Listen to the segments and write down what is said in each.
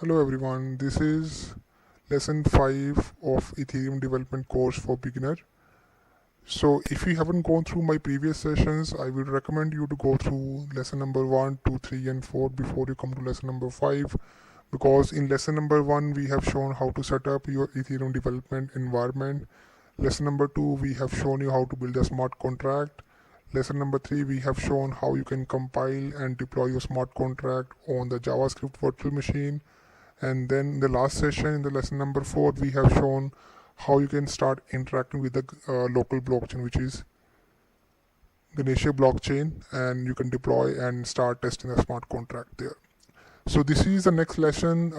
Hello everyone, this is lesson 5 of Ethereum Development course for beginner. So if you haven't gone through my previous sessions, I would recommend you to go through lesson number 1, 2, 3 and 4 before you come to lesson number 5, because in lesson number 1 we have shown how to set up your Ethereum development environment. Lesson number 2 we have shown you how to build a smart contract. Lesson number 3 we have shown how you can compile and deploy your smart contract on the JavaScript virtual machine. And then in the last session, in the lesson number 4, we have shown how you can start interacting with the local blockchain, which is Ganesha blockchain, and you can deploy and start testing a smart contract there. So this is the next lesson,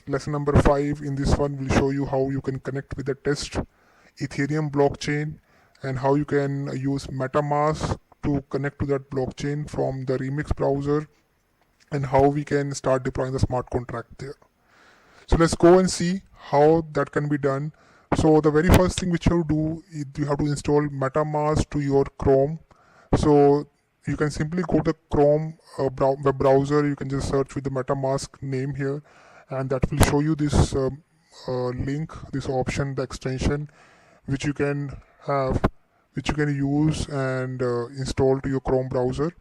lesson number 5. In this one, we'll show you how you can connect with the test Ethereum blockchain and how you can use Metamask to connect to that blockchain from the Remix browser, and how we can start deploying the smart contract there. So let's go and see how that can be done. So the very first thing which you have to do is you have to install Metamask to your Chrome. So you can simply go to the Chrome web browser. You can just search with the Metamask name here, and that will show you this link, this option, the extension which you can have, which you can use and install to your Chrome browser.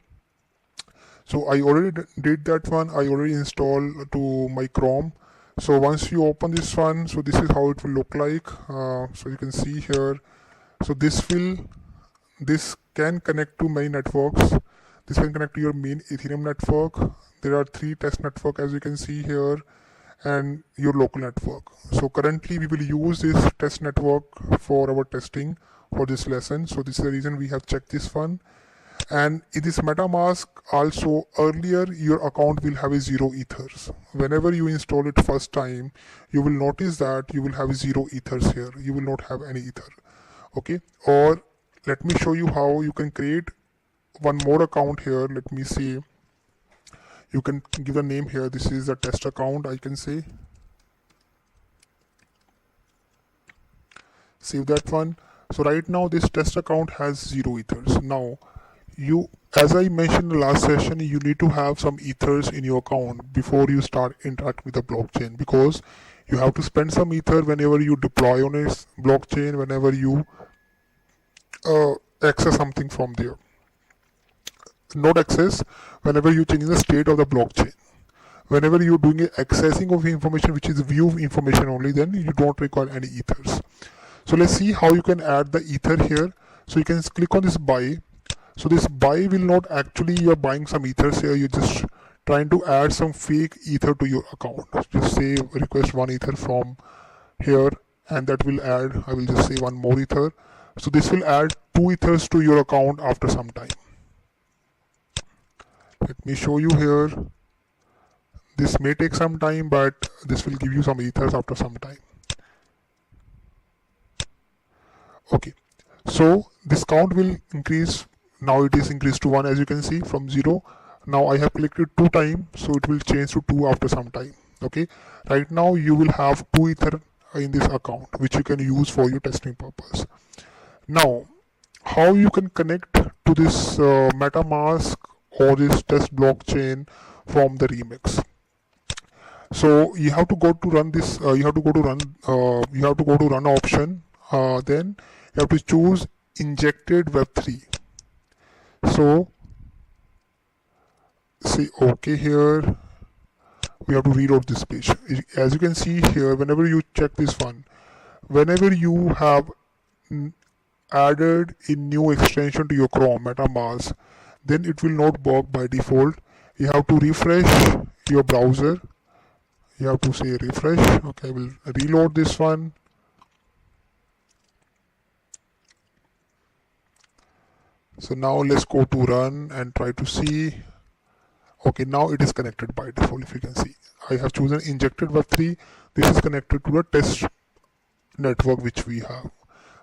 So I already did that one. I already installed to my Chrome. So once you open this one, so this is how it will look like. So you can see here. So this can connect to many networks. This can connect to your main Ethereum network. There are 3 test network, as you can see here, and your local network. So currently we will use this test network for our testing for this lesson. So this is the reason we have checked this one. And in this Metamask also, earlier your account will have a 0 ethers. Whenever you install it first time, you will notice that you will have 0 ethers here. You will not have any ether. Okay. Or let me show you how you can create one more account here. Let me see. You can give a name here. This is the test account, I can say. Save that one. So right now this test account has 0 ethers. Now, as I mentioned in the last session, you need to have some ethers in your account before you start interacting with the blockchain, because you have to spend some ether whenever you deploy on a blockchain, whenever you access something from there. Not access, whenever you change the state of the blockchain. Whenever you're doing accessing of information which is view information only, then you don't require any ethers. So let's see how you can add the ether here. So you can click on this buy. So this buy will not actually, you're buying some ethers here, you're just trying to add some fake ether to your account. Just say request 1 ether from here, and that will add, I will just say 1 more ether. So this will add 2 ethers to your account after some time. Let me show you here. This may take some time, but this will give you some ethers after some time. Okay, so this count will increase. Now it is increased to 1, as you can see, from 0. Now I have clicked it 2 times, so it will change to 2 after some time. Okay, right now you will have 2 ether in this account, which you can use for your testing purpose. Now, how you can connect to this Metamask or this test blockchain from the Remix? So you have to go to run this. You have to go to run option. Then you have to choose injected Web3. So say OK here. We have to reload this page. As you can see here, whenever you check this one, whenever you have added a new extension to your Chrome Metamask, then it will not work by default. You have to refresh your browser. You have to say refresh. Okay, I will reload this one. So now let's go to run and try to see. Okay, now it is connected by default. If you can see, I have chosen injected Web3. This is connected to the test network which we have.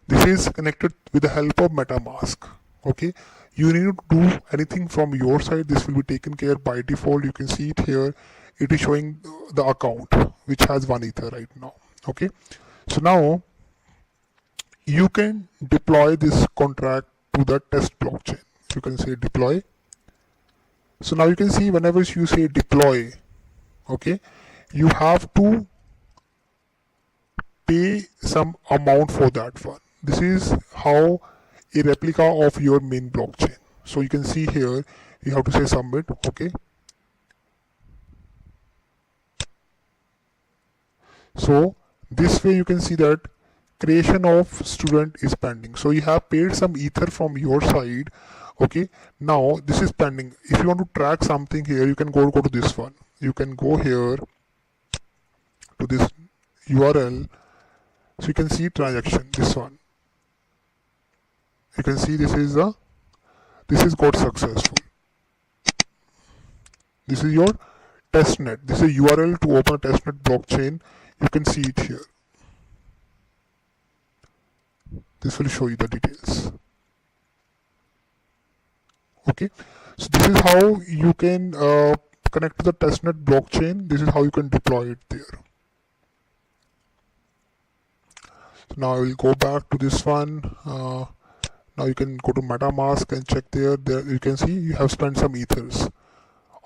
This is connected with the help of Metamask. Okay, you need to do anything from your side. This will be taken care by default. You can see it here. It is showing the account which has 1 ether right now. Okay, so now you can deploy this contract to the test blockchain. You can say deploy. So now you can see whenever you say deploy, okay, you have to pay some amount for that one. This is how a replica of your main blockchain. So you can see here, you have to say submit. Okay. So this way you can see that creation of student is pending. So you have paid some ether from your side. Okay, now this is pending. If you want to track something here, you can go to this one. You can go here to this URL. So you can see transaction, this one. You can see this is got successful. This is your testnet. This is URL to open a testnet blockchain. You can see it here. This will show you the details. Okay, so this is how you can connect to the testnet blockchain. This is how you can deploy it there. So now I will go back to this one. Now you can go to Metamask and check there. There you can see you have spent some ethers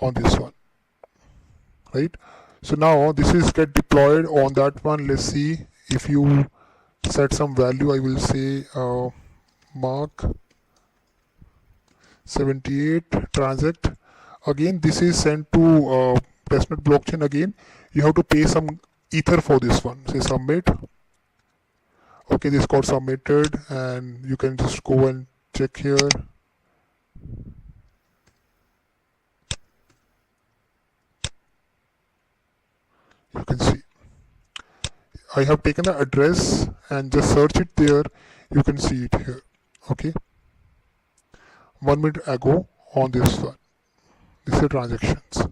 on this one, right? So now this is get deployed on that one. Let's see if you set some value. I will say mark 78 transact. Again, this is sent to testnet blockchain. Again, you have to pay some ether for this one. Say submit. Okay, this got submitted, and you can just go and check here. You can see I have taken the address and just search it there. You can see it here. Okay, 1 minute ago on this one. This is the transactions.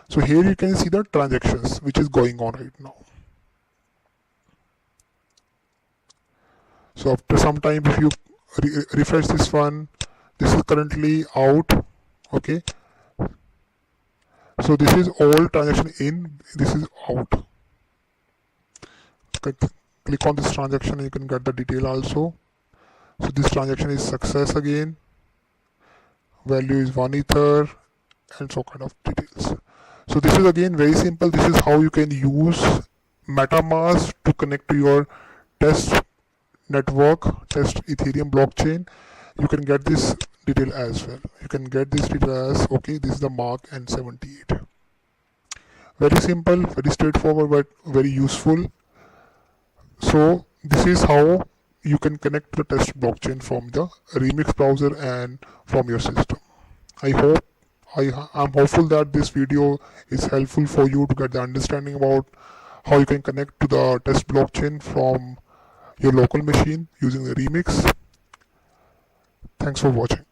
So here you can see the transactions which is going on right now. So after some time, if you refresh this one, this is currently out. Okay, so this is all transaction in, this is out. Click on this transaction and you can get the detail also. So this transaction is success again, value is 1 ether, and so kind of details. So this is again very simple. This is how you can use Metamask to connect to your test network, test Ethereum blockchain. You can get this detail as well. You can get this detail as, okay, this is the mark and 78. Very simple, very straightforward, but very useful. So this is how you can connect to the test blockchain from the Remix browser and from your system. I'm hopeful that this video is helpful for you to get the understanding about how you can connect to the test blockchain from your local machine using the Remix. Thanks for watching.